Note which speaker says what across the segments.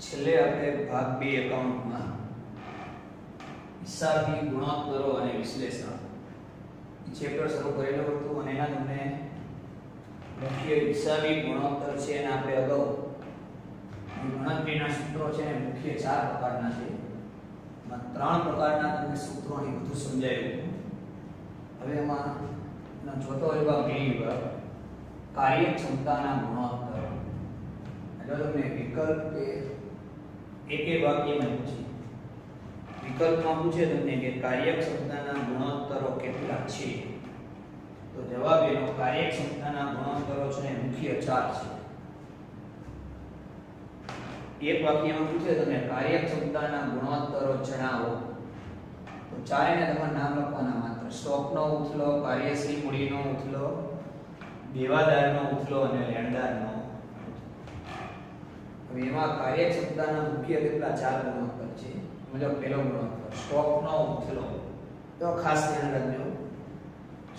Speaker 1: છેલ્લે આપણે ભાગ 2 એકાઉન્ટમાં હિસાબી ગુણોત્તરો અને વિશ્લેષણ ચેપ્ટર શરૂ કરેલું હતું અને એના તમને મુખ્ય હિસાબી ગુણોત્તર છે અને આપણે અગાઉ ગણતરીના સૂત્રો છે ને મુખ્ય 4 પ્રકારના છે. એમાં 3 પ્રકારના તમને સૂત્રોની બધું સમજાયું. હવે એમાં ચોથો વિભાગ વિભાગ કાર્યક્ષમતાના ગુણોત્તર. એટલે તમને વિકલ્પ એક વાક્યમાં પૂછે. વિકલ્પમાં પૂછે તમને કે કાર્યક્ષમતાના ગુણોત્તરો કેટલા છે, તો જવાબ એનો કાર્યક્ષમતાના ગુણોત્તરો છે મુખ્ય 4 છે. એક વાક્યમાં પૂછે તમને કાર્યક્ષમતાના ગુણોત્તરો જણાવો, તો ચારેને તમારે નામ લખવાના માત્ર. સ્ટોકનો ઉથલો, કાર્યશીલ મૂડીનો ઉથલો, દેવાદારનો ઉથલો અને લેણદારનો. હવે એમાં કાર્યક્ષમતાના મુખ્ય કેટલા 4 ગુણોત્તર છે. મતલબ પહેલો ગુણોત્તર સ્ટોકનો ઉથલો. તો ખાસ ધ્યાન રાખજો,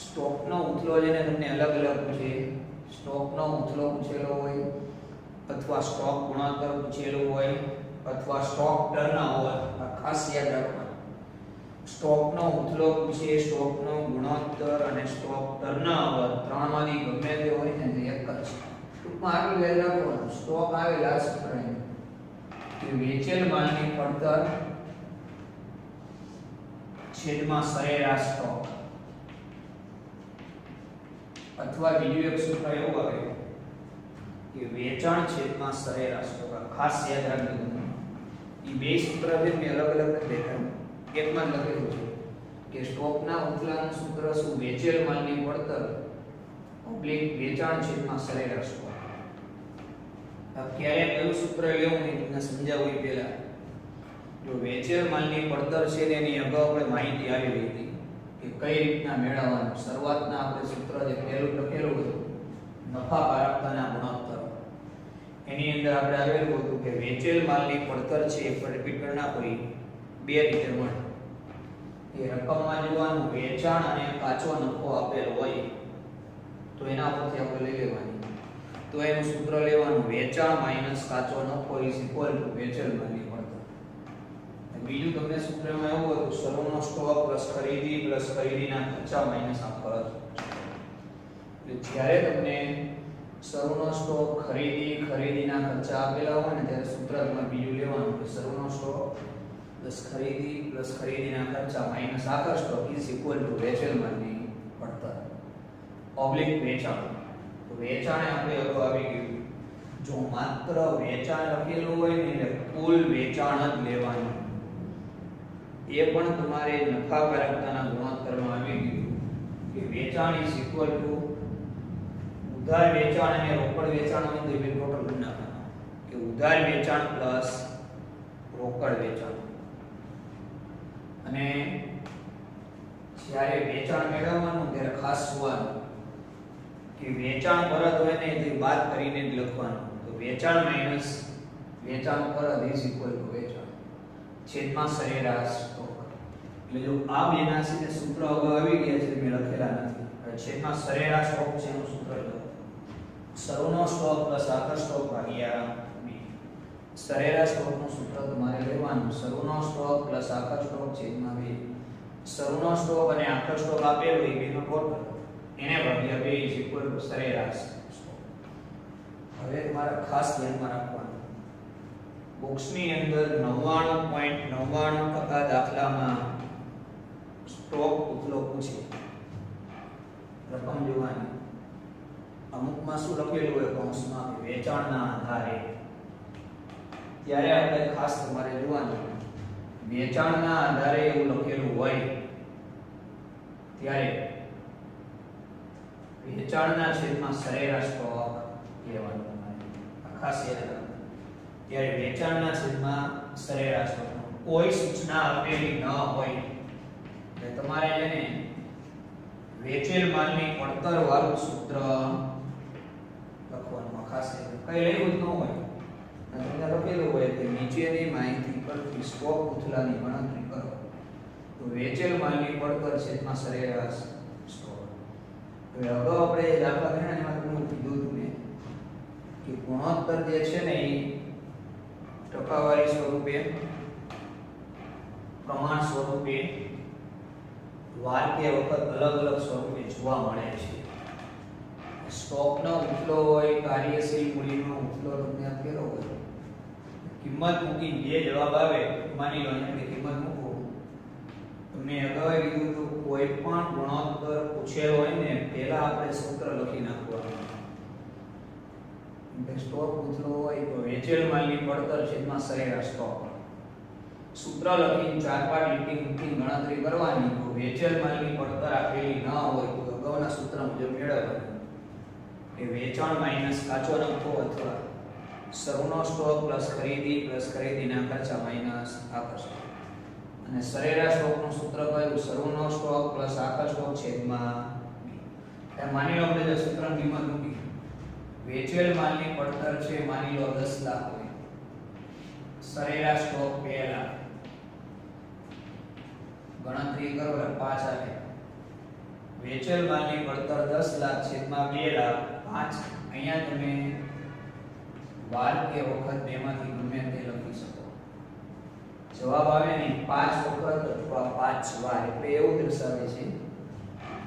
Speaker 1: સ્ટોકનો ઉથલો જેને તમને અલગ અલગ પૂછે, સ્ટોકનો ઉથલો પૂછેલો હોય અથવા સ્ટોક ગુણોત્તર પૂછેલો હોય અથવા સ્ટોક ટર્નઓવર. આ ખાસ યાદ રાખવાનું. સ્ટોકનો ઉથલો પૂછે, સ્ટોકનો ગુણોત્તર અને સ્ટોક ટર્નઓવર ત્રણમાંથી ગમે તે હોય ને તે એક જ છે. ટૂંકમાં આટલું યાદ રાખવાનું. સ્ટોક આવે લાસ્ટ પ્રાઇમ કે વેચેલ માલની પડતર છેદમાં સરેરાશ સ્ટોક, અથવા બીજું એક સૂત્ર એવું આવે કે વેચાણ છેદમાં સરેરાશ સ્ટોક. ખાસ યાદ રાખજો. એ બે સૂત્ર છે મેં અલગ અલગ દેખાડ્યું. એકમાં લખેલું છે કે સ્ટોકના ઉથલાનું સૂત્ર શું? વેચેલ માલની પડતર ઓબ્લિક વેચાણ છેદમાં સરેરાશ સ્ટોક. ક્યારે કયું સૂત્ર લેવું એ તમને સમજાવું એ પહેલા જો વેચેલ માલની પડતર છે તેની અગાઉ આપણે માહિતી આવી હતી કે કઈ રીતના મેળવવાનું. શરૂઆતના આપણે સૂત્ર જે પહેલું લખેલું હતું નફાકારકતાના ગુણોત્તર, એની અંદર આપણે આવેલું હતું કે વેચેલ માલની પડતર છે એ રિપીટ કરી નાખો. બે રીતે મળે. એ રકમમાં જોવાનું વેચાણ અને કાચો નફો આપેલો હોય તો એના પરથી આપણે લઈ લેવાની. તો એનું સૂત્ર લેવાનું વેચાણ માઈનસ કાચો નફો ઇઝ ઇક્વલ ટુ વેચેલ માલની પડતર. બીજું તમને સૂત્રમાં એવું હતું શરૂનો સ્ટોક પ્લસ ખરીદીના ખર્ચા માઈનસ આ ખર્ચ. એટલે જ્યારે તમને શરૂનો સ્ટોક ખરીદીના ખર્ચા આપેલા હોય ને ત્યારે સૂત્ર તમારે બીજું લેવાનું કે શરૂનો સ્ટોક પ્લસ ખરીદીના ખર્ચા માઈનસ આખા સ્ટોક ઇઝ ઇક્વલ ટુ વેચેલ માલની પડતર ઓબ્લિક વેચાણ. તો વેચાણે આપણે અગાઉ આવી ગયું. જો માત્ર વેચાણ લખેલું હોય ને એટલે કુલ વેચાણ જ લેવાનું. એ પણ તમારે નફાકારકતાના ગુણોત્તરમાં આવી ગયું કે વેચાણ ઇઝ ઇક્વલ ટુ ઉધાર વેચાણ અને રોકડ વેચાણ ની બે ટોટલ કરી નાખવાના કે ઉધાર વેચાણ પ્લસ રોકડ વેચાણ. અને જ્યારે વેચાણ મેળવવાનું ત્યારે ખાસ જોવાનું કે વેચાણ પરત હોય ને તે બાદ કરીને જ લખવાનું. તો વેચાણ માઈનસ વેચાણ પરત ઇઝ ઇક્વલ ટુ વેચાણ છેદમાં સરેરાશ સ્ટોક. એટલે જો આ બેના સીધે સૂત્ર અગાઉ આવી ગયા છે મેં લખેલા નથી. હવે છેદમાં સરેરાશ સ્ટોક છે એનું સૂત્ર લો. શરૂનો સ્ટોક પ્લસ આખા સ્ટોક ભાગ્યા બી. સરેરાશ સ્ટોકનું સૂત્ર તમારે લેવાનું શરૂનો સ્ટોક પ્લસ આખા સ્ટોક છેદમાં બી. શરૂનો સ્ટોક અને આખા સ્ટોક આપેલો એ બેનો ટોટલ એને ભાગ્યા 2 ઇઝ ઇક્વલ ટુ સરેરાશ સ્ટોક. હવે તમારે ખાસ ધ્યાનમાં રાખવાનું બોક્સની અંદર 99.99% દાખલામાં સ્ટોક ઉથલો પૂછે. રકમ જોવાની. અમુકમાં શું લખેલું હોય કૌંસમાં કે વેચાણના આધારે. ત્યારે આપણે ખાસ તમારે જોવાનું વેચાણના આધારે એવું લખેલું હોય ત્યારે વેચાણના છેદમાં સરેરાશ સ્ટોક લેવાનો. ખાસ યાદ રાખવાનું ત્યારે વેચાણના છેદમાં સરેરાશ સ્ટોક. કોઈ સૂચના આપેલી ન હોય એટલે તમારે જેને વેચેલ માલની પડતર વાળું સૂત્ર લખવાનું. ખાસ કઈ લખ્યું ન હોય તમને લખેલું હોય કે નીચેની માહિતી પરથી સ્ટોક ઉથલાની ગણતરી કરો. તો વેચેલ માલની પડતર છેદમાં સરેરાશ સ્ટોક. હવે અગાઉ આપણે દાખલા ગણ્યા એમાં તમને કીધું હતું કે ગુણોત્તર જે છે ને એ ટકાવારી સ્વરૂપે, પ્રમાણ સ્વરૂપે, વાર કે વખત અલગ અલગ સ્વરૂપે જોવા મળે છે. સ્ટોકનો ઉથલો હોય, કાર્યશીલ મૂડીનો ઉથલો તમને આપેલો હોય, કિંમત મૂકી જે જવાબ આવે માની લો અહીંયા કિંમત મૂકો. મેં અગાઉ કીધું તો કોઈ પણ ગુણોત્તર પૂછેલો હોય ને પહેલા આપણે સૂત્ર લખી નાખવાનું. સ્ટોક ઉથલો હોય તો વેચેલ માલની પડતર છેદમાં સરેરાશ સ્ટોક. સૂત્ર લખીને 4-5 લીટી મૂકી ગણતરી કરવાની. તો વેચેલ માલની પડતર આપેલી ન હોય તો અગાઉના સૂત્ર મુજબ મેળવવાની. એ વેચાણ માઈનસ કાચો નફો અથવા શરૂનો સ્ટોક પ્લસ ખરીદીના ખર્ચા માઈનસ આખા સ્ટોક. અને સરેરાશ સ્ટોકનું સૂત્ર કયું? શરૂનો સ્ટોક પ્લસ આખા સ્ટોક છેદમાં b. માની લો આપણે જે સૂત્રની કિંમત મૂકી, વેચેલ માલની પડતર છે માની લો 10 લાખ હોય, સરેરાશ સ્ટોક 2 લાખ, ગણતરી કરો એટલે 5 આવે. વેચેલ માલની પડતર 10 લાખ છેદમાં 2 લાખ 5. અહીંયા તમે વાર કે વખત બેમાંથી ગમે તે લખી શકો. જવાબ આવે ને 5 વખત અથવા 5 વાર, એટલે એવું દર્શાવે છે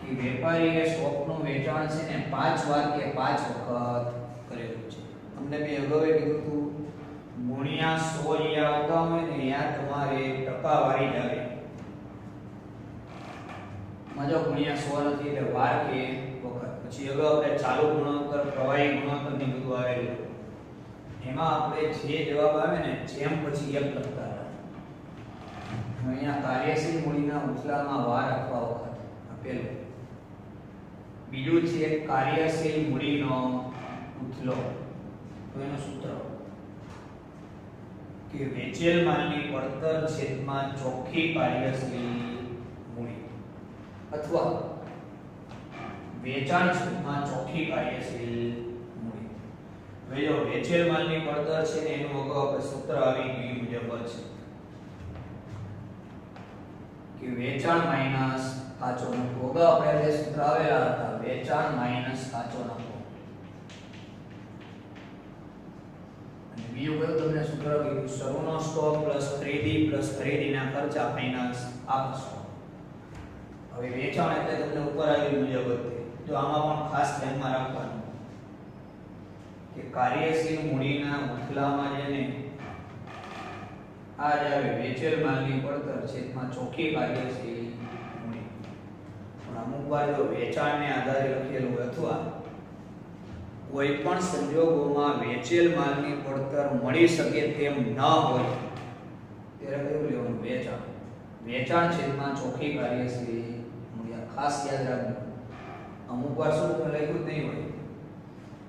Speaker 1: કે વેપારીએ સ્ટોકનું વેચાણ છે ને 5 વાર કે 5 વખત કરેલું છે. તમને મેં અગાઉ કીધું હતું ગુણ્યા 100 જે આવતા હોય ને ત્યાં તમારે ટકાવારી જ આવે. મજો ગુણ્યા 100 નથી એટલે વાર કે વખત. પછી અગાઉ આપણે ચાલુ ગુણોત્તર, પ્રવાહી ગુણોત્તર ને બધું આવેલું. એમાં આપણે જે જવાબ આવે ને જેમ પછી એક લખતા હતા. અહીંયા કાર્યશીલ મૂડીના ઉથલામાં વાર અથવા વખત આપેલું. બીજું છે કાર્યશીલ મૂડીનો ઉથલો. તો એનું સૂત્ર કે વેચેલ માલની પડતર છેદમાં ચોખ્ખી કાર્યશીલ મૂડી અથવા વેચાણ છેદમાં ચોખ્ખી કાર્યશીલ મૂડી. હવે જો વેચેલ માલની પડતર છે ને એનું અગાઉ આપણે સૂત્ર આવી ગયું મુજબ છે કે વેચાણ માઈનસ કાચો નફો. અગાઉ આપણે જે સૂત્ર આવેલા હતા વેચાણ માઈનસ કાચો નફો. અને બીજું કયું તમને સૂત્ર કીધું? શરૂનો સ્ટોક પ્લસ ખરીદીના ખર્ચા માઈનસ આખો સ્ટોક. હવે વેચાણ એટલે તમને ઉપર આવ્યું મુજબ હતું. જો આમાં પણ ખાસ ધ્યાનમાં રાખવાનું કે કાર્યશીલ મૂડીના ઉથલામાં જેને આ જ આવે વેચેલ માલની પડતર છેદમાં ચોખ્ખી કાર્યશીલ મૂડી. પણ અમુક વાર જો વેચાણને આધારે લખેલું હોય અથવા કોઈ પણ સંજોગોમાં વેચેલ માલની પડતર મળી શકે તેમ ન હોય ત્યારે કયું લેવાનું? વેચાણ. વેચાણ છેદમાં ચોખ્ખી કાર્યશીલ મૂડી. ખાસ યાદ રાખજો. અમુક વાર શું લખ્યું જ નહીં હોય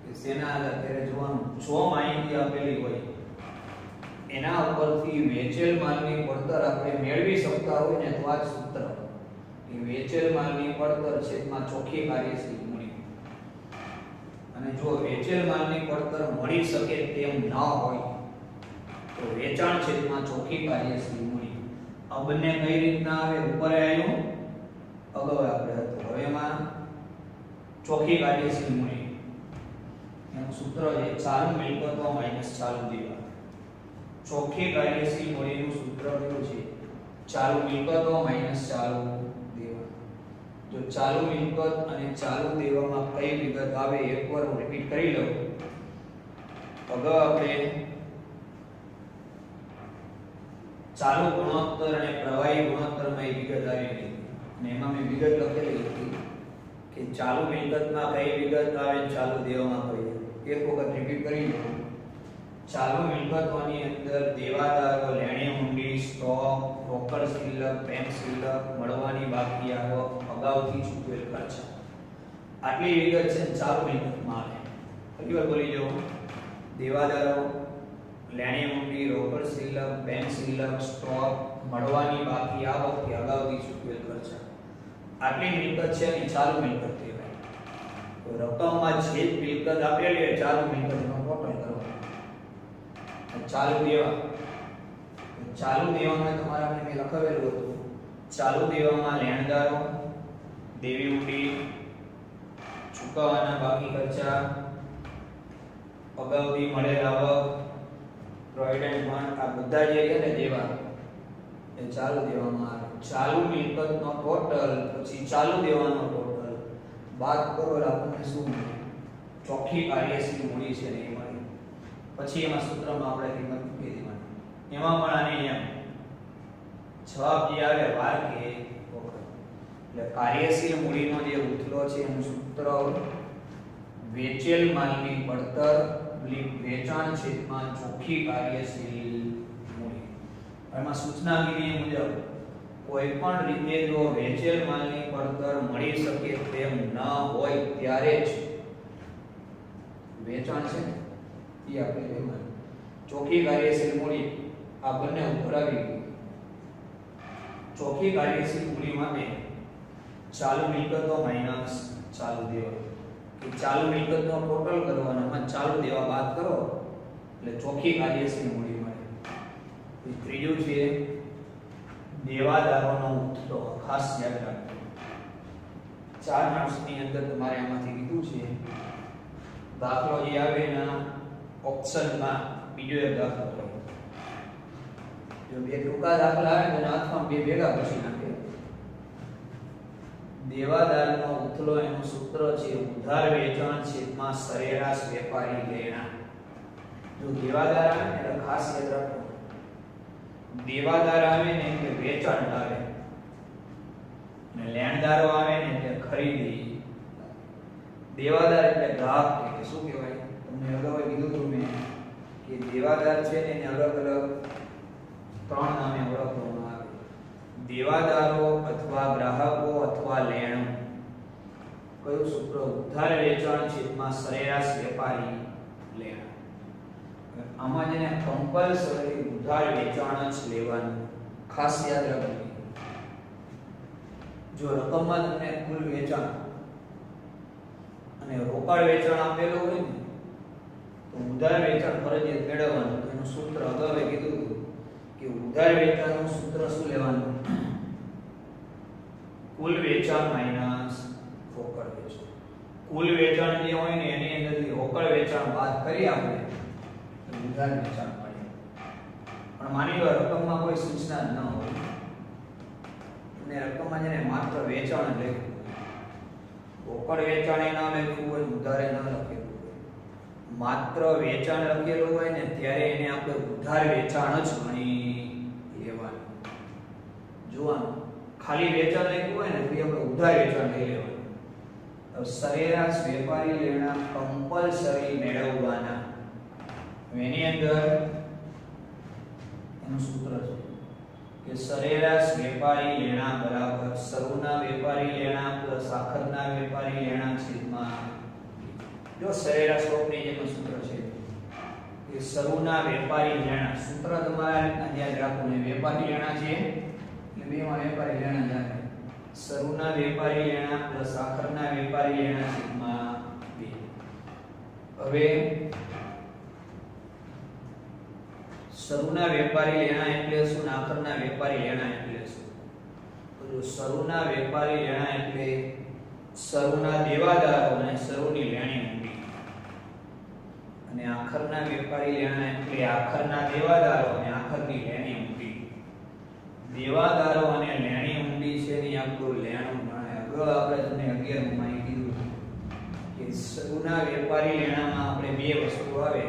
Speaker 1: કે સેના આધારે જોવાનું. જો માહિતી આપેલી હોય એના ઉપરથી વેચેલ માલની પડતર આપણે મેળવી શકતા હોય ને તો આ સૂત્ર કે વેચેલ માલની પડતર છેદમાં ચોખ્ખી કાર્યશીલ મૂડી. અને જો વેચેલ માલની પડતર મળી શકે તેમ ન હોય તો વેચાણ છેદમાં ચોખ્ખી કાર્યશીલ મૂડી. આ બંને કઈ રીતના આવે? ઉપર આવ્યું અગાઉ આપણે હતું. હવે એમાં ચોખ્ખી કાર્યશીલ મૂડી એનું સૂત્ર છે ચાલુ મિલકતો માઈનસ ચાલુ દેવા. ચોખ્ખી કાર્યશીલ મૂડીનું સૂત્ર કયું છે? ચાલુ મિલકતો માઈનસ ચાલુ દેવા. જો ચાલુ મિલકત અને ચાલુ દેવામાં કઈ વિગત આવે એકવાર હું રિપીટ કરી લઉં. અગાઉ આપણે ચાલુ ગુણોત્તર અને પ્રવાહી ગુણોત્તરમાં એક વિગત આવી હતી અને એમાં મેં વિગત લખેલી હતી કે ચાલુ મિલકતમાં કઈ વિગત આવે, ચાલુ દેવામાં કઈ. એક વખત રિપીટ કરી લઉં. ચાલુ મિલકતોની અંદર દેવાદારો, લેણી હુંડી, સ્ટોક, રોકડ શિલ્લક, બેંક શિલ્લક, મળવાની બાકી આવક, અગાઉથી ચૂકવેલ ખર્ચા. આટલી વિગત છે ચાલુ મિલકતમાં આવે. ફરી વાર બોલી જાઓ. દેવાદારો, લેણી હુંડી, રોકડ શિલ્લક, બેંક શિલ્લક, સ્ટોક, મળવાની બાકી આવક કે અગાઉથી ચૂકવેલ ખર્ચા. આટલી મિલકત છે એની ચાલુ મિલકત કહેવાય. તો રકમમાં જે મિલકત આપેલી હોય ચાલુ મિલકતનો ટોટલ કરવાનો. ચાલુ દેવા. ચાલુ દેવામાં તમારા મેં લખાવેલું હતું ચાલુ દેવામાં લેણદારો, દેવી હુંડી, ચૂકવવાના બાકી ખર્ચા, અગાઉથી મળેલ આવક, પ્રોવિડન્ટ ફંડ આ બધા જે છે ને દેવા એ ચાલુ દેવામાં આવે. ચાલુ મિલકતનો ટોટલ પછી ચાલુ દેવાનો ટોટલ બાદ કરો એટલે આપણને શું મળે? ચોખ્ખી કાર્યશીલ મૂડી છે ને એ મળે. પછી એમાં સૂત્રમાં આપણે કિંમત મૂકી દેવાની. એમાં પણ આને એમ જવાબ જે આવે વાર કે વખત. એટલે કાર્યશીલ મૂડીનો જે ઉથલો છે એનું સૂત્ર વેચેલ માલની પડતર વેચાણ છેદમાં ચોખ્ખી કાર્યશીલ મૂડી. એમાં સૂચના કીધી મુજબ કોઈ પણ રીતે જો વેચેલ માલની પડતર મળી શકે તેમ ન હોય ત્યારે જ વેચાણ છે ને એ આપણે લેવાનું. ચોખ્ખી કાર્યશીલ મૂડી આ બંને ઉપર આવી ગયું. ચોખ્ખી કાર્યશીલ મૂડી માટે ચાલુ મિલકતો માઈનસ ચાલુ દેવા. કે ચાલુ મિલકતનો ટોટલ કરવાનો અને ચાલુ દેવા બાદ કરો એટલે ચોખ્ખી કાર્યશીલ મૂડી મળે. ત્રીજું છે દેવાદારોનો ઉથલો. ખાસ યાદ રાખજો 4 માર્ક્સની અંદર તમારે આમાંથી કીધું છે દાખલો જે આવે એના ઓપ્શનમાં બીજો એક દાખલો હોય. જો બે ટૂંકા દાખલા આવે તો અથવા બે ભેગા પછી નાખે. દેવાદારનો ઉથલો એનું સૂત્ર છે ઉધાર વેચાણ છેદમાં સરેરાશ વેપારી લેણા. જો દેવાદાર આવે એટલે ખાસ યાદ રાખો દેવાદાર આવે ને એટલે વેચાણ આવે અને લેણદારો આવે ને એટલે ખરીદી. દેવાદાર એટલે ગ્રાહક કે શું કહેવાય? તમને અગાઉ કીધું હતું મેં કે દેવાદાર છે ને એને અલગ અલગ 3 નામે ઓળખવામાં આવે. દેવાદારો અથવા ગ્રાહકો અથવા લેણો. કયું સૂત્ર? ઉધાર વેચાણ છેદમાં સરેરાશ વેપારી લેણા. આમાં જેને કમ્પલસરી ઉધાર વેચાણ જ લેવાનું. ખાસ યાદ રાખજો જો રકમમાં તમને કુલ વેચાણ અને રોકડ વેચાણ આપેલું હોય ને તો ઉધાર વેચાણ ફરજિયાત મેળવવાનું. એનું સૂત્ર અગાઉ કીધું હતું કે ઉધાર વેચાણનું સૂત્ર શું લેવાનું? કુલ વેચાણ માઈનસ રોકડ વેચાણ. કુલ વેચાણ જે હોય ને એની અંદરથી રોકડ વેચાણ બાદ કરી આપણે ઉધાર વેચાણ મળે. પણ માની લો રકમમાં કોઈ સૂચના ન હોય અને રકમમાં જેને માત્ર વેચાણ જ લખ્યું હોય, રોકડ વેચાણ ન લખ્યું હોય, ઉધારે ન લખેલું હોય, માત્ર વેચાણ લખેલું હોય ને ત્યારે એને આપણે ઉધાર વેચાણ જ ગણી લેવાનું. જોવાનું ખાલી વેચાણ લખ્યું હોય ને તો આપણે ઉધાર વેચાણ લઈ લેવાનું. તો સરેરાશ વેપારી લેણા કમ્પલસરી મેળવવાના. એની અંદર એનું સૂત્ર છે કે સરેરાશ વેપારી લેણા બરાબર શરૂના વેપારી લેણા પ્લસ આખરના વેપારી લેણા છેદમાં. જો સરેરાશ સ્વરૂપની જેનું સૂત્ર છે કે શરૂના વેપારી લેણા. સૂત્ર તમારે યાદ રાખવું ને વેપારી લેણા છે એટલે બેમાં વેપારી લેણા જ આવે. શરૂના વેપારી લેણા પ્લસ આખરના વેપારી લેણા છેદમાં 2. હવે શરૂના વેપારી લેણા એટલે શું ને આખરના વેપારી લેણા એટલે શું? તો શરૂના વેપારી લેણા એટલે શરૂના દેવાદારો અને શરૂની લેણી મૂડી. અને આખરના વેપારી લેણા એટલે આખરના દેવાદારો અને આખરની લેણી મૂડી. દેવાદારો અને લેણી મૂડી છે ને આપણું લેણું ગણાય. અગાઉ આપણે તમને 11 માં કીધું કે શરૂના વેપારી લેણામાં આપણે બે વસ્તુ આવે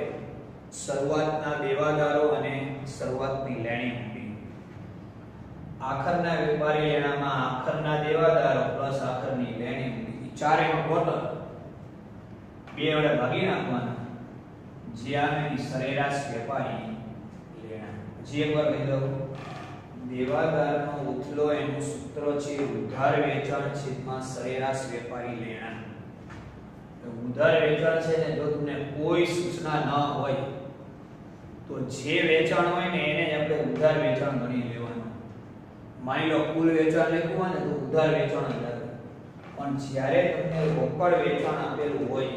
Speaker 1: શરૂઆતના દેવાદારો અને શરૂઆતની લેણી મૂડી. આખરના વેપારી લેણામાં આખરના દેવાદારો પ્લસ આખરની લેણી મૂડી. ચારેનો ટોટલ 2 વડે ભાગી નાખવાના જે આવે સરેરાશ વેપારી લેણા. જે એકવાર કહી દઉં દેવાદારનો ઉથલો એનું સૂત્ર છે ઉધાર વેચાણ છેદમાં સરેરાશ વેપારી લેણા. ઉધાર વેચાણ છે ને જો તમને કોઈ સૂચના ન હોય તો જે વેચાણ હોય ને એને જ આપણે ઉધાર વેચાણ ગણી લેવાનું. માની લો કુલ વેચાણ લખ્યું હોય ને તો ઉધાર વેચાણ જ લાગે. પણ જ્યારે તમને રોકડ વેચાણ આપેલું હોય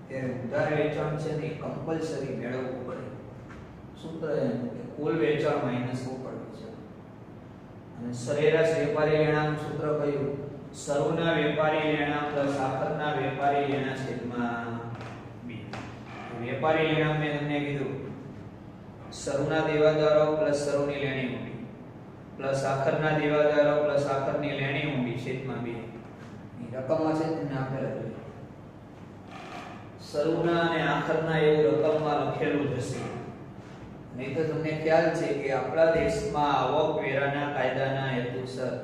Speaker 1: ત્યારે ઉધાર વેચાણ છે ને કમ્પલસરી મેળવવું પડે. સૂત્ર કે કુલ વેચાણ માઈનસ રોકડ વેચાણ. અને સરેરાશ વેપારી લેણાનું સૂત્ર કયું? શરૂના વેપારી લેણા પ્લસ આખરના વેપારી લેણા છેદમાં 2. વેપારી લેણા મેં તમને કીધું શરૂના દેવાદારો પ્લસ શરૂની લેણી ઊંડી પ્લસ આખરના દેવાદારો પ્લસ આખરની લેણી ઊંડી છેદમાં 2. રકમમાં છે તમને આપેલા છે શરૂના અને આખરના એવું રકમમાં લખેલું જ હશે. નહીં તો તમને ખ્યાલ છે કે આપણા દેશમાં આવકવેરાના કાયદાના હેતુસર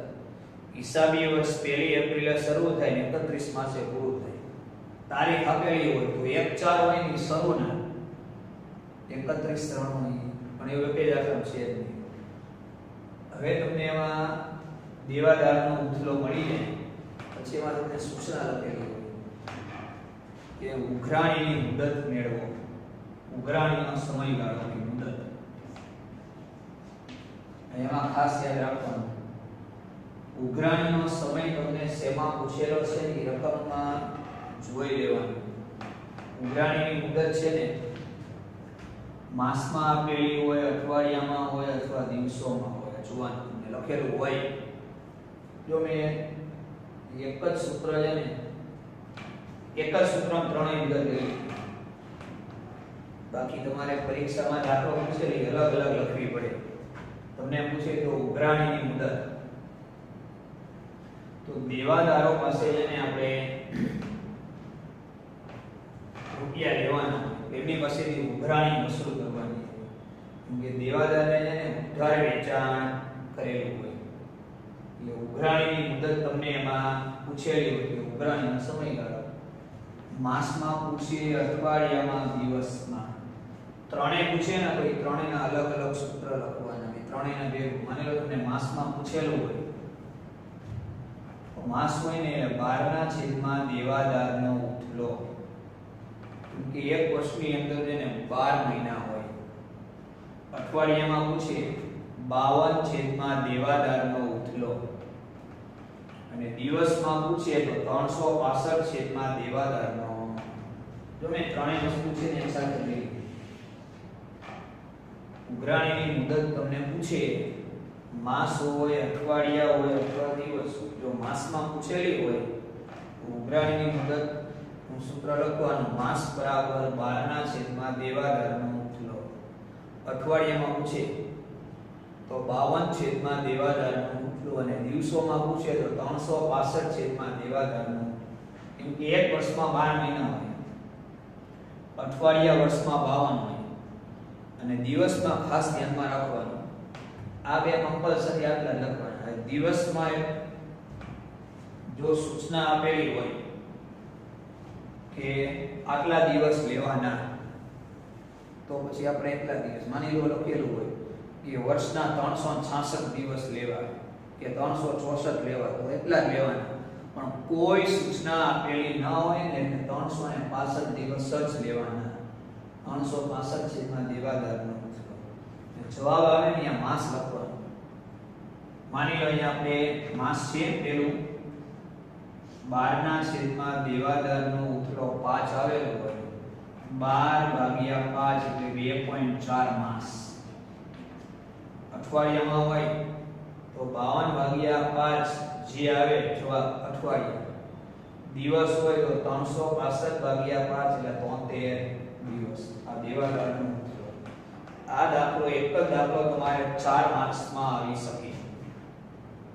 Speaker 1: હિસાબી વર્ષ 1 એપ્રિલે શરૂ થાય ને 31 માસે પૂરું થાય. તારીખ આપેલી હોય તો 1/4 હોય ને શરૂના 31/3 હોય પણ એવું એક જ આક્રમ છે જ નહીં. હવે તમને એમાં દેવાદારનો ઉથલો મળી જાય પછી એમાં તમને સૂચના લખેલી હોય કે ઉઘરાણીની મુદત મેળવો. ઉઘરાણીનો સમયગાળોની મુદત એમાં ખાસ યાદ રાખવાનું ઉઘરાણીનો સમય તમને શેમાં પૂછેલો છે એ રકમમાં જોઈ લેવાનું. ઉઘરાણીની મુદત છે ને માસમાં આપેલી હોય, અઠવાડિયામાં હોય અથવા દિવસોમાં હોય જોવાનું તમને લખેલું હોય. જો મેં એક જ સૂત્ર છે ને એક જ સૂત્રમાં ત્રણેય મુદત લીધી. બાકી તમારે પરીક્ષામાં દાખલો પૂછેલી અલગ અલગ લખવી પડે. તમને પૂછે તો ઉઘરાણીની મુદત તો દેવાદારો પાસે જઈને આપણે રૂપિયા લેવાના એમની પાસેથી ઉઘરાણી વસૂલ કરવાની. કેમ કે દેવાદારને જઈને ઉધાર વેચાણ કરેલું હોય એટલે ઉઘરાણીની મુદત તમને એમાં પૂછેલી હોય કે ઉઘરાણીનો સમયગાળો માસમાં પૂછે, અઠવાડિયામાં, દિવસમાં ત્રણેય પૂછે ને તો એ ત્રણેયના અલગ અલગ સૂત્ર લખવાના. એ ત્રણેયના ભેગું માની લો તમને માસમાં પૂછેલું હોય તો માસ હોય ને 12/છેદમાં દેવાદારનો ઉથલો. કેમ કે એક વર્ષની અંદર જેને 12 મહિના હોય. અઠવાડિયામાં પૂછે 52/છેદમાં દેવાદારનો ઉથલો અને દિવસમાં પૂછે તો 365/છેદમાં દેવાદારનો. જો મેં ત્રણેય વસ્તુ છે ને એક સાથે લઈ ઉઘરાણીની મુદત તમને પૂછે માસ હોય, અઠવાડિયા હોય અથવા દિવસ હોય. જો માસમાં પૂછેલી હોય તો ઉઘરાણીની મુદત નું સૂત્ર લખવાનું માસ બરાબર 12/છેદમાં દેવાદારનો ઉથલો. અઠવાડિયામાં પૂછે તો 52/છેદમાં દેવાદારનો ઉથલો અને દિવસોમાં પૂછે તો 365/છેદમાં દેવાદારનો. કેમ કે એક વર્ષમાં 12 મહિના હોય, અઠવાડિયા વર્ષમાં 52 હોય અને દિવસમાં ખાસ ધ્યાનમાં રાખવાનું આ બે કમ્પલસરી આટલા લખવાના. દિવસમાં જો સૂચના આપેલી હોય કે આટલા દિવસ લેવાના તો પછી આપણે એટલા દિવસ માની લો લખેલું હોય કે વર્ષના 366 દિવસ લેવા કે 364 લેવા તો એટલા જ લેવાના. પણ કોઈ સૂચના આપેલી ન હોય ને એટલે 365 દિવસ જ લેવાના. 365/છેદમાં દેવાદારનો ઉથલો. જવાબ આવે ને અહીંયા માસ લખવાનો. માની લો અહીંયા આપણે માસ છે પેલું 12/છેદમાં દેવાદારનો ઉથલો 5 આવેલો હોય 12/5 એટલે 2.4 માસ. અઠવાડિયામાં હોય તો 52/5 જે આવે જવાબ અઠવાડિયા. દિવસ હોય તો 365/5 એટલે 73 દિવસ. આ દેવાદારનો ઉથલો. આ દાખલો એક જ દાખલો તમારે 4 માર્ક્સમાં આવી શકે.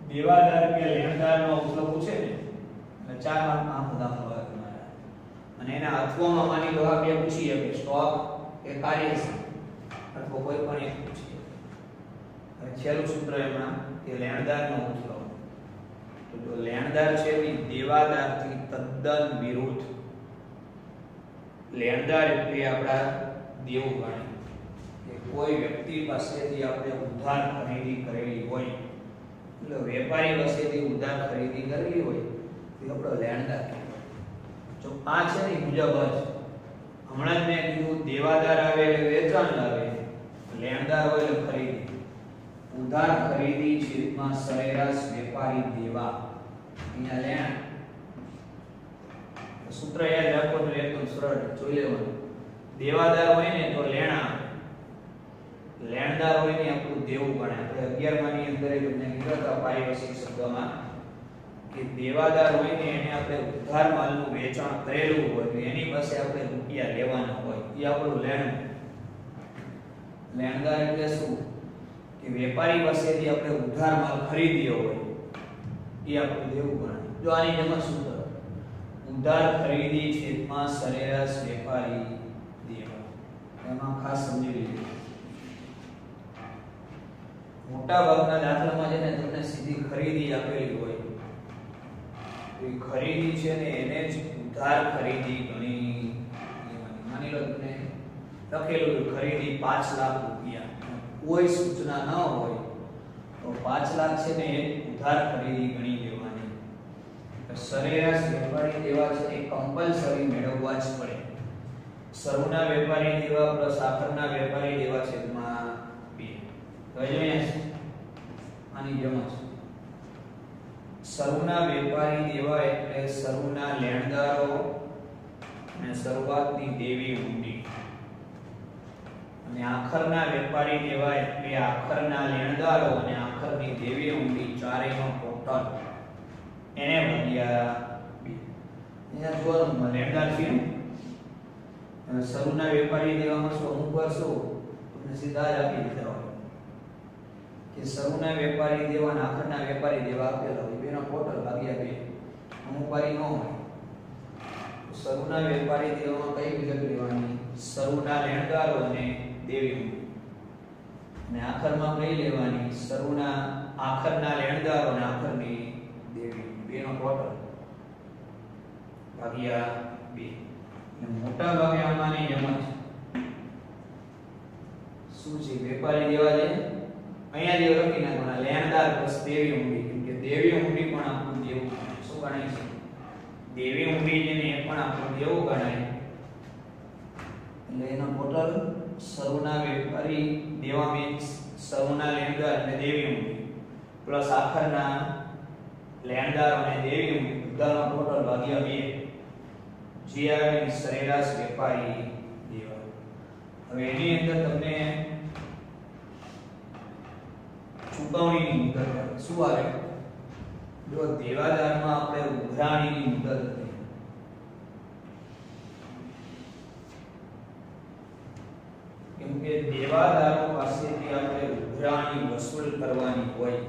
Speaker 1: દેવાદાર કે લેણદારનો ઉથલો પૂછે ને એટલે 4 માર્કમાં આખો દાખલો આવે તમારે. અને એના અર્થોમાં માની લો આ બે પૂછીએ કે સ્ટોક કે કાર્યશીલ અથવા કોઈ પણ એક પૂછીએ. અને છેલ્લું સૂત્ર એમાં કે લેણદારનો ઉથલો. તો જો લેણદાર છે એ દેવાદારથી તદ્દન વિરુદ્ધ. લેણદાર એટલે આપણા દેવું ગણાય કે કોઈ વ્યક્તિ પાસેથી આપણે ઉધાર ખરીદી કરેલી હોય એટલે વેપારી પાસેથી ઉધાર ખરીદી કરેલી હોય તો આપણો લેણદાર કહેવાય. જો આ છે ને મુજબ જ હમણાં જ મેં કીધું દેવાદાર આવે એટલે વેચાણ આવે, લેણદાર હોય એટલે ખરીદી. ઉધાર ખરીદી છેદમાં સરેરાશ વેપારી દેવા અહીંયા લેણ. સૂત્ર યાદ રાખો તો એકદમ સરળ જોઈ લેવાનું. દેવાદાર હોય ને તો લેણા, લેણદાર હોય ને આપણું દેવું ગણાય. આપણે 11 માની અંદર તમને કીધું હતા પારિભાષિક શબ્દમાં કે દેવાદાર હોય ને એને આપણે ઉધાર માલનું વેચાણ કરેલું હોય તો એની પાસે આપણે રૂપિયા લેવાના હોય એ આપણું લેણું. લેણદાર એટલે શું કે વેપારી પાસેથી આપણે ઉધાર માલ ખરીદ્યો હોય એ આપણું દેવું ગણાય. જો આની જેમ સૂત્ર ઉધાર ખરીદી છેદમાં સરેરાશ વેપારી દેવા, એમાં ખાસ સમજી લીધું. મોટા ભાગના દાખલામાં છે ને તમને સીધી ખરીદી આપેલી હોય, એ ખરીદી છે ને એને જ ઉધાર ખરીદી ગણી લેવાની. માની લો તમને લખેલું ખરીદી 5 લાખ રૂપિયા, કોઈ સૂચના ન હોય તો 5 લાખ છે ને એ ઉધાર ખરીદી ગણી લેવાની. સરેરાશ વેપારી દેવા છે એ કમ્પલસરી મેળવવા જ પડે. શરૂના વેપારી દેવા પ્લસ આખરના વેપારી દેવા છેદમાં 2. તો આની જેમ જ શરૂના વેપારી દેવા એટલે શરૂના લેણદારો અને શરૂઆતની દેવી ઊંડી, અને આખરના વેપારી દેવા એટલે આખરના લેણદારો અને આખરની દેવી ઊંડી ચારેયનો ટોટલ એને ભાગ્યા 2. અહીંયા જોવાનું લેણદાર છે શરૂના વેપારી દેવામાં શું અમુક વાર શું તમને સીધા જ આપી દીધા હોય કે શરૂના વેપારી દેવા અને આખરના વેપારી દેવા આપેલા હોય, બેનો ટોટલ ભાગ્યા 2. અમુક વાર ન હોય. શરૂના વેપારી દેવામાં કઈ વિગત લેવાની? શરૂના લેણદારો અને દેવી ઊંડી, અને આખરમાં કઈ લેવાની? શરૂના આખરના લેણદારો અને આખરની દેવી ઊંડી, બેનો ટોટલ ભાગ્યા 2. મોટા ભાગે આમાંની જેમ જ શું છે વેપારી દેવા છે અહીંયા જે લખી નાખવાના લેણદાર પ્લસ દેવી ઊંડી, કેમ કે દેવી ઊંડી પણ આપણું દેવું શું ગણાય છે? દેવી ઊંડી જેને એ પણ આપણું દેવું ગણાય. એટલે એનો ટોટલ શરૂના વેપારી દેવા મીન્સ શરૂના લેણદાર અને દેવી ઊંડી પ્લસ આખરના લેણદાર અને દેવી ઊંડી બધાનો ટોટલ ભાગ્યા 2 જે આવે સરેરાશ વેપારી દેવા. હવે એની અંદર તમને ચૂકવણીની મુદત શું આવે? જો દેવાદારમાં આપણે ઉઘરાણીની મુદત હતી, કેમ કે દેવાદારો પાસેથી આપણે ઉઘરાણી વસૂલ કરવાની હોય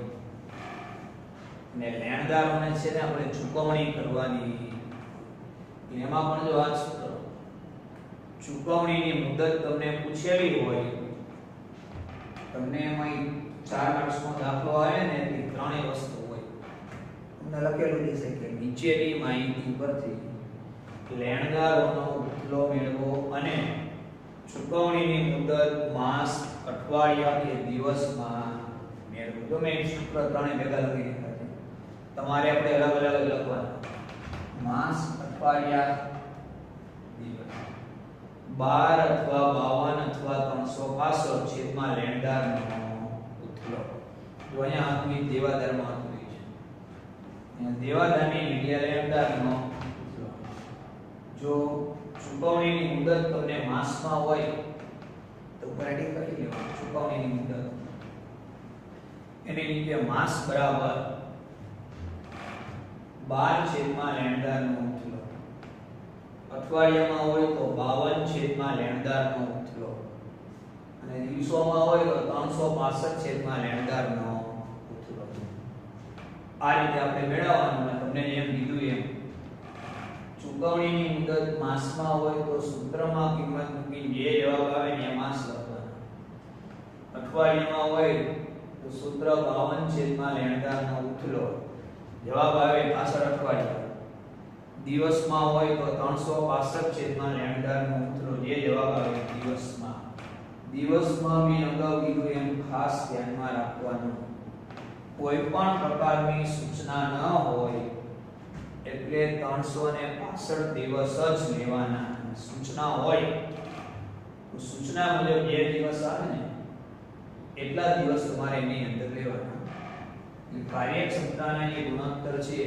Speaker 1: અને લેણદારોને છે ને આપણે ચૂકવણી કરવાની. એમાં પણ જો આ ચૂકવણીની મુદત તમને પૂછેલી હોય, તમને એમાં 4 માર્ક્સનો દાખલો આવે ને એટલે ત્રણેય વસ્તુ હોય. તમને લખેલું છે કે નીચેની માહિતી પરથી લેણદારોનો ઉથલો મેળવો અને ચૂકવણીની મુદત માસ, અઠવાડિયા કે દિવસમાં મેળવો. તો મેં સૂત્ર ત્રણે ભેગા લખી દીધા છે. તમારે આપણે અલગ અલગ લખવાના. માસ, અઠવાડિયા, દિવસ. 12 અથવા 52 અથવા 365 છેદમાં લેણદારનો ઉથલો. જો અહીંયા આપણી દેવાદારમાં આપેલી છે, અહીંયા દેવાદારની જગ્યાએ લેણદારનો ઉથલો. જો ચૂકવણીની મુદત તમને માસમાં હોય તો પેડિંગ કરી લેવાનું. ચૂકવણીની મુદત એની નીચે માસ બરાબર 12 છેદમાં લેણદારનો ઉથલો. અઠવાડિયામાં હોય તો 52 છેદમાં લેણદારનો ઉથલો, અને દિવસોમાં હોય તો 365 છેદમાં લેણદારનો ઉથલો. આ રીતે આપણે મેળવવાનું. અને તમને જેમ કીધું એમ ચૂકવણીની મુદત માસમાં હોય તો સૂત્રમાં કિંમત મૂકી જે જવાબ આવે ને એ માસ લખવાનો. અઠવાડિયામાં હોય તો સૂત્ર 52 છેદમાં લેણદારનો ઉથલો, જવાબ આવે 65 અઠવાડિયા. દિવસમાં હોય તો 365 છેદમાં લેણદારનો ઉથલો, જે જવાબ આવે દિવસમાં. દિવસમાં મેં અગાઉ કીધું એમ ખાસ ધ્યાનમાં રાખવાનું, કોઈ પણ પ્રકારની સૂચના ન હોય એટલે 365 દિવસ જ લેવાના. સૂચના હોય તો સૂચના મુજબ જે દિવસ આવે ને એટલા દિવસ તમારે એની અંદર લેવાના. કાર્યક્ષમતાના જે ગુણોત્તર છે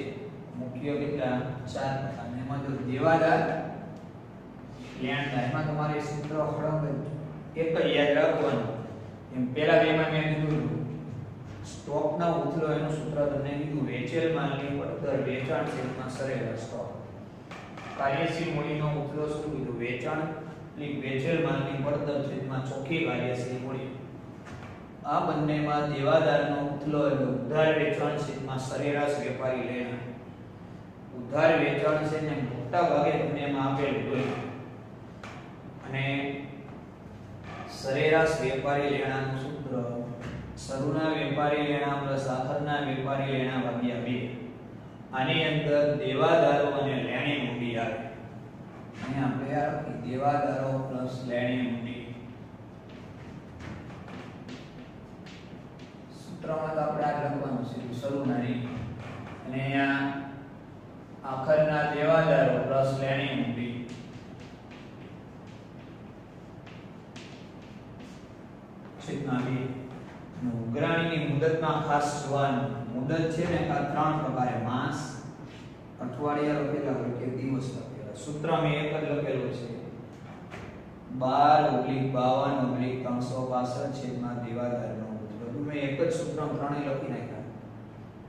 Speaker 1: મુખ્ય કેટલા? 4 પ્રકારના. એમાં જો દેવાદાર, લેણદાર, એમાં તમારે સૂત્ર હળંગ એક જ યાદ રાખવાનું. એમ પહેલા બેમાં મેં કીધું સ્ટોકનો ઉથલો, એનું સૂત્ર તમને કીધું વેચેલ માલની પડતર વેચાણ છેદમાં સરેરાશ સ્ટોક. કાર્યશીલ મૂડીનો ઉથલો શું કીધું? વેચાણ એટલે વેચેલ માલની પડતર છેદમાં ચોખ્ખી કાર્યશીલ મૂડી. આ બંનેમાં દેવાદારનો ઉથલો એટલે ઉધાર વેચાણ છેદમાં સરેરાશ વેપારી લેણા. ઉધાર વેચાણ છે ને મોટા ભાગે તમને એમાં આપેલું હોય અને સરેરાશ વેપારી લેણાનું સૂત્ર શરૂના વેપારી લેણા પ્લસ આખરના વેપારી લેણા ભાગ્યા 2. આની અંદર દેવાદારો અને લેણી મૂડી આવે. અહીંયા આપણે આ દેવાદારો પ્લસ લેણી મૂડી સૂત્રમાં તો આપણે આ લખવાનું છે શરૂના ની અને અહીંયા આખરના દેવાદારો પ્લસ લેણી મૂડી છેદમાં 2. ઉઘરાણીની મુદતમાં ખાસ જોવાનું મુદત છે ને આ 3 પ્રકારે માસ અઠવાડિયા લખેલા હોય કે દિવસ લખેલા. સૂત્ર મેં એક જ લખેલું છે 12/52/365 છેદમાં દેવાદારનો બધું મેં એક જ સૂત્રમાં ત્રણેય લખી નાખ્યા.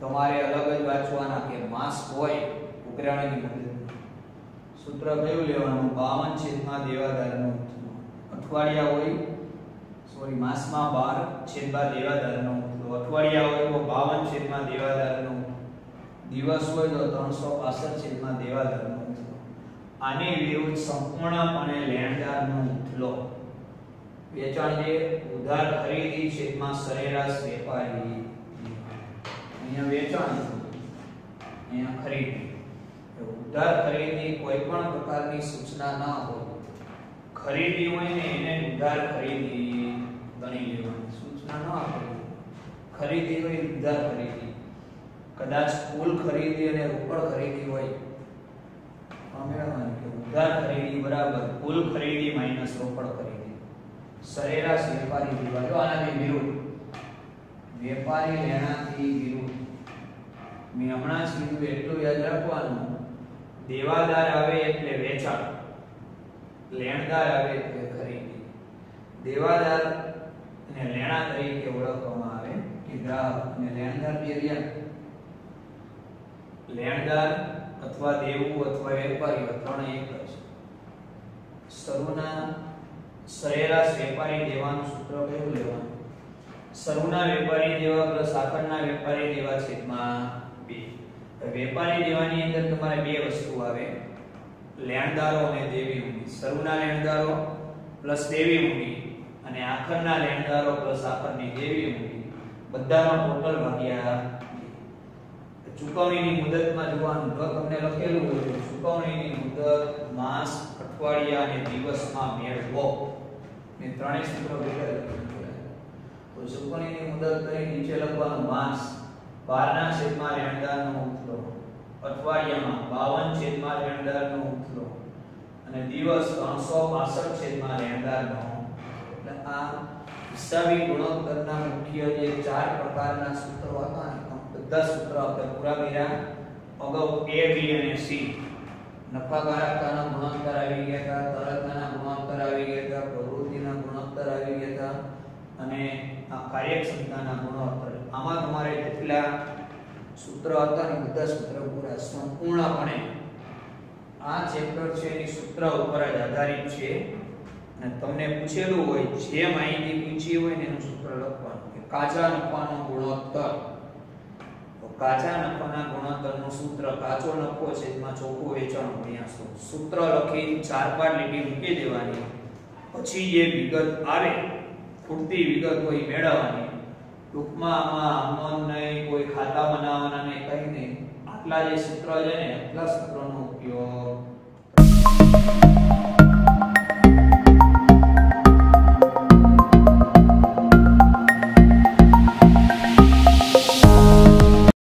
Speaker 1: તમારે અલગ જ વાંચવાના કે માસ હોય ઉઘરાણીની મુદત સૂત્ર કયું લેવાનું 52 છેદમાં દેવાદારનો અઠવાડિયા હોય સોરી માસમાં 12 છેદમાં દેવાદારનો અઠવાડિયા હોય તો 52 છેદમાં દેવાદારનો દિવસ હોય તો 365 છેદમાં દેવાદારનો આની વિરુદ્ધ સંપૂર્ણપણે લેણદારનો ઉથલો. વેચાણ જે ઉધાર ખરીદી છેદમાં સરેરાશ વેપારી. અહીંયા વેચાણ અહીંયા ખરીદી. ઉધાર ખરીદી કોઈ પણ પ્રકારની સૂચના ન હોય. ખરીદી હોય ને એને ઉધાર ખરીદી ગણી લેવાની. સૂચના ન આપે ખરીદી હોય ઉધાર ખરીદી. કદાચ કુલ ખરીદી અને રોકડ ખરીદી હોય મેળવવાની કે ઉધાર ખરીદી બરાબર કુલ ખરીદી માઈનસ રોકડ ખરીદી. સરેરાશ વેપારી દેવા આનાથી વિરુદ્ધ વેપારી લેણાથી વિરુદ્ધ. મેં હમણાં જ કીધું એટલું યાદ રાખવાનું દેવાદાર આવે એટલે વેચાણ લેણદાર આવે એટલે ખરીદી. દેવાદાર અને લેણા તરીકે ઓળખવામાં આવે કે ગ્રાહક અને લેણદાર બેરિયા લેણદાર અથવા દેવું અથવા વેપારી ત્રણે એક જ. શરૂના સરેરાશ વેપારી દેવાનું સૂત્ર કયું લેવાનું? શરૂના વેપારી દેવા પ્લસ આખરના વેપારી દેવા છેદમાં 2. વેપારી દેવાની અંદર તમારે બે વસ્તુ આવે લેણદારો અને દેવી મૂડી. શરૂના લેણદારો પ્લસ દેવી મૂડી અને આખરના લેણદારો પ્લસ આખરની દેવી મૂડી બધાનો ટોટલ ભાગ્યા. ચૂકવણીની મુદતમાં જોવાનું જો તમને લખેલું હોય તો ચૂકવણીની મુદત માસ અઠવાડિયા અને દિવસમાં મેળવો. મેં ત્રણેય સૂત્રો ભેગા લખ્યા. તો ચૂકવણીની મુદત કરી નીચે લખવાનું માસ 12 છેદમાં લેણદારનો ઉથલો અઠવાડિયામાં 52 છેદમાં લેણદારનો ઉથલો અને દિવસ 365 છેદમાં લેણદારનો. એટલે આ હિસાબી ગુણોત્તરના મુખ્ય જે 4 પ્રકારના સૂત્રો હતા ને બધા સૂત્રો આપણે પૂરા કર્યા. અગાઉ A, B અને C નફાકારકતાના ગુણોત્તર આવી ગયા હતા, તરલતાના ગુણોત્તર આવી ગયા હતા, પ્રવૃત્તિના ગુણોત્તર આવી ગયા હતા અને આ કાર્યક્ષમતાના ગુણોત્તર. આમાં તમારે જેટલા સૂત્ર હતા ને બધા સૂત્ર પૂરા સંપૂર્ણપણે આ ચેપ્ટર છે એની સૂત્ર ઉપર જ આધારિત છે અને તમને પૂછેલું હોય જે માહિતી પૂછી હોય ને એનું સૂત્ર લખવાનું કે કાચા નફાનો ગુણોત્તર. તો કાચા નફાના ગુણોત્તરનું સૂત્ર કાચો નફો છેદમાં ચોખ્ખું વેચાણ ગુણ્યા 100. સૂત્ર લખી 4-5 લીટી મૂકી દેવાની. પછી જે વિગત આવે ખૂટતી વિગત હોય મેળવવાની. ટૂંકમાં આમાં અમન નહીં કોઈ ખાતા બનાવવાના નહીં કંઈ નહીં. આટલા જે સૂત્ર છે ને આટલા સૂત્રનો ઉપયોગ